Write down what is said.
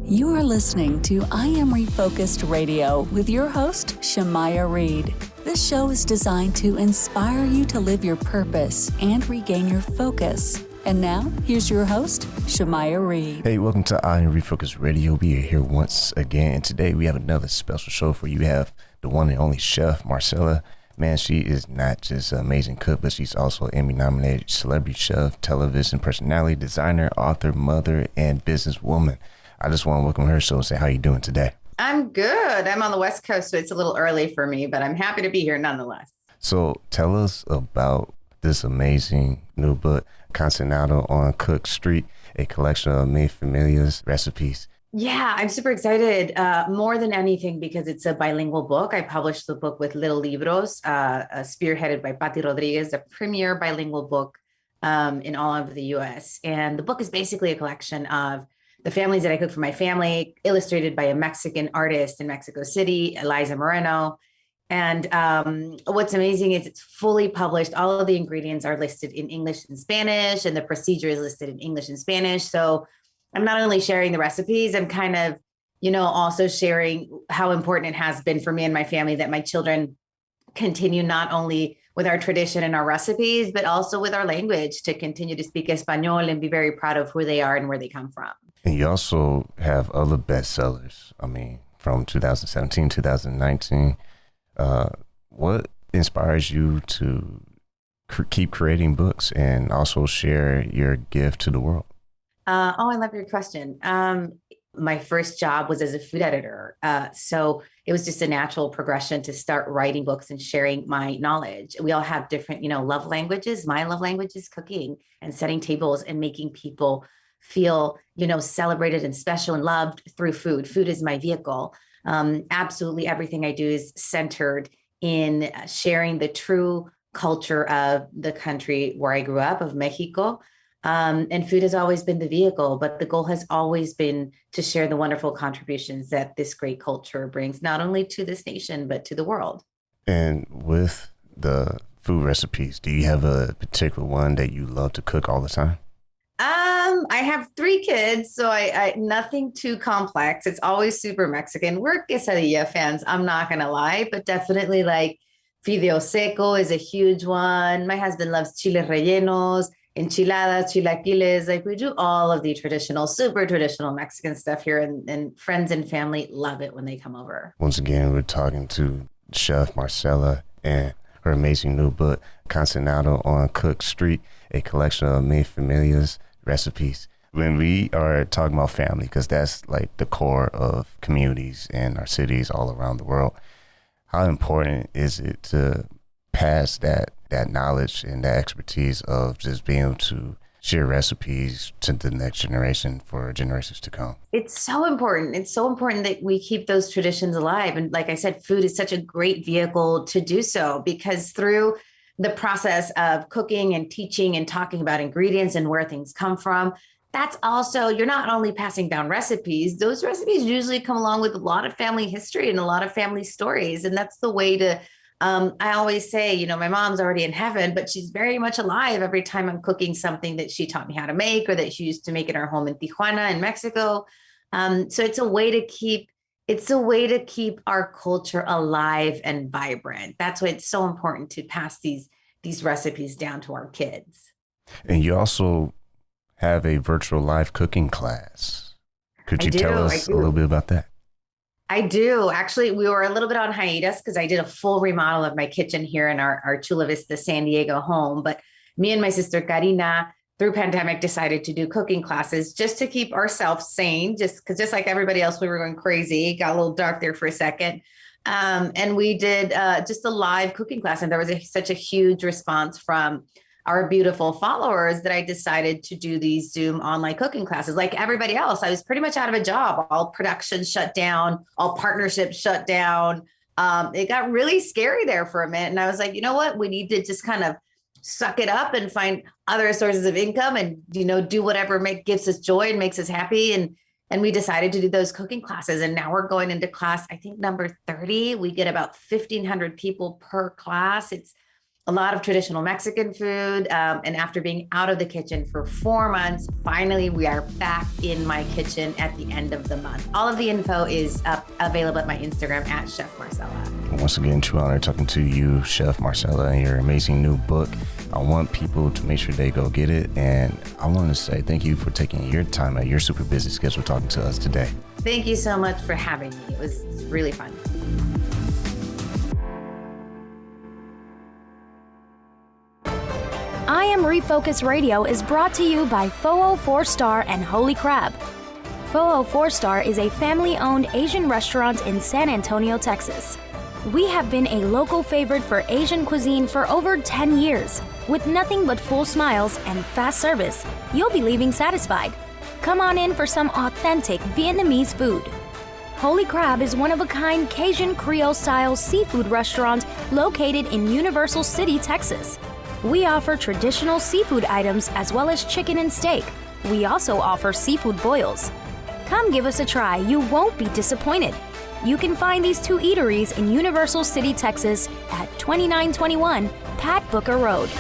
You are listening to I Am Refocused Radio with your host, Shamaya Reed. This show is designed to inspire you to live your purpose and regain your focus. And now, here's your host, Shamaya Reed. Hey, welcome to I Am Refocused Radio. We are here once again. And today we have another special show for you. We have the one and only chef, Marcela. Man, she is not just an amazing cook, but she's also an Emmy-nominated celebrity chef, television personality, designer, author, mother, and businesswoman. I just want to welcome her show and say, how you doing today? I'm good. I'm on the West Coast, so it's a little early for me, but I'm happy to be here nonetheless. So tell us about this amazing new book, Cocinando on Cook Street, a collection of mi familia's recipes. Yeah, I'm super excited, more than anything, because it's a bilingual book. I published the book with Little Libros, spearheaded by Patti Rodriguez, a premier bilingual book in all of the U.S. And the book is basically a collection of the families that I cook for my family, illustrated by a Mexican artist in Mexico City, Eliza Moreno. And what's amazing is it's fully published. All of the ingredients are listed in English and Spanish, and the procedure is listed in English and Spanish. So I'm not only sharing the recipes, I'm kind of, also sharing how important it has been for me and my family that my children continue not only with our tradition and our recipes, but also with our language, to continue to speak Espanol and be very proud of who they are and where they come from. And you also have other bestsellers, from 2017, 2019. What inspires you to keep creating books and also share your gift to the world? I love your question. My first job was as a food editor. So it was just a natural progression to start writing books and sharing my knowledge. We all have different, love languages. My love language is cooking and setting tables and making people feel, celebrated and special and loved through food. Food is my vehicle. Absolutely everything I do is centered in sharing the true culture of the country where I grew up, of Mexico. And food has always been the vehicle, but the goal has always been to share the wonderful contributions that this great culture brings, not only to this nation, but to the world. And with the food recipes, do you have a particular one that you love to cook all the time? I have 3 kids, so I nothing too complex. It's always super Mexican. We're quesadilla fans, I'm not going to lie, but definitely like fideo seco is a huge one. My husband loves chiles rellenos, enchiladas, chilaquiles. Like, we do all of the super traditional Mexican stuff here, and friends and family love it when they come over. Once again, we're talking to Chef Marcela and her amazing new book, Cocinando on Cook Street, a collection of mi familia's recipes. When we are talking about family, because that's like the core of communities in our cities all around the world, how important is it to pass that knowledge and that expertise of just being able to share recipes to the next generation for generations to come? It's so important. It's so important that we keep those traditions alive. And like I said, food is such a great vehicle to do so, because through the process of cooking and teaching and talking about ingredients and where things come from, that's also, you're not only passing down recipes, those recipes usually come along with a lot of family history and a lot of family stories. And that's the way to I always say, my mom's already in heaven, but she's very much alive every time I'm cooking something that she taught me how to make, or that she used to make in our home in Tijuana in Mexico. So it's a way to keep our culture alive and vibrant. That's why it's so important to pass these recipes down to our kids. And you also have a virtual live cooking class. Could you tell us a little bit about that? I do. Actually, we were a little bit on hiatus because I did a full remodel of my kitchen here in our Chula Vista, San Diego home. But me and my sister Karina, through pandemic, decided to do cooking classes just to keep ourselves sane, just like everybody else, we were going crazy. It got a little dark there for a second. And we did just a live cooking class. And there was such a huge response from our beautiful followers that I decided to do these Zoom online cooking classes. Like everybody else, I was pretty much out of a job. All production shut down, all partnerships shut down. It got really scary there for a minute. And I was like, you know what? We need to just kind of suck it up and find other sources of income and, do whatever gives us joy and makes us happy. And we decided to do those cooking classes. And now we're going into class, I think number 30. We get about 1,500 people per class. a lot of traditional Mexican food. And after being out of the kitchen for 4 months, finally we are back in my kitchen at the end of the month. All of the info is available at my Instagram at Chef Marcela. Once again, true honor talking to you, Chef Marcela, and your amazing new book. I want people to make sure they go get it. And I want to say thank you for taking your time out of your super busy schedule talking to us today. Thank you so much for having me. It was really fun. I Am Refocus Radio is brought to you by Foo 4-Star and Holy Crab. Foo 4-Star is a family-owned Asian restaurant in San Antonio, Texas. We have been a local favorite for Asian cuisine for over 10 years. With nothing but full smiles and fast service, you'll be leaving satisfied. Come on in for some authentic Vietnamese food. Holy Crab is one-of-a-kind Cajun Creole-style seafood restaurant located in Universal City, Texas. We offer traditional seafood items as well as chicken and steak. We also offer seafood boils. Come give us a try. You won't be disappointed. You can find these two eateries in Universal City, Texas at 2921 Pat Booker Road.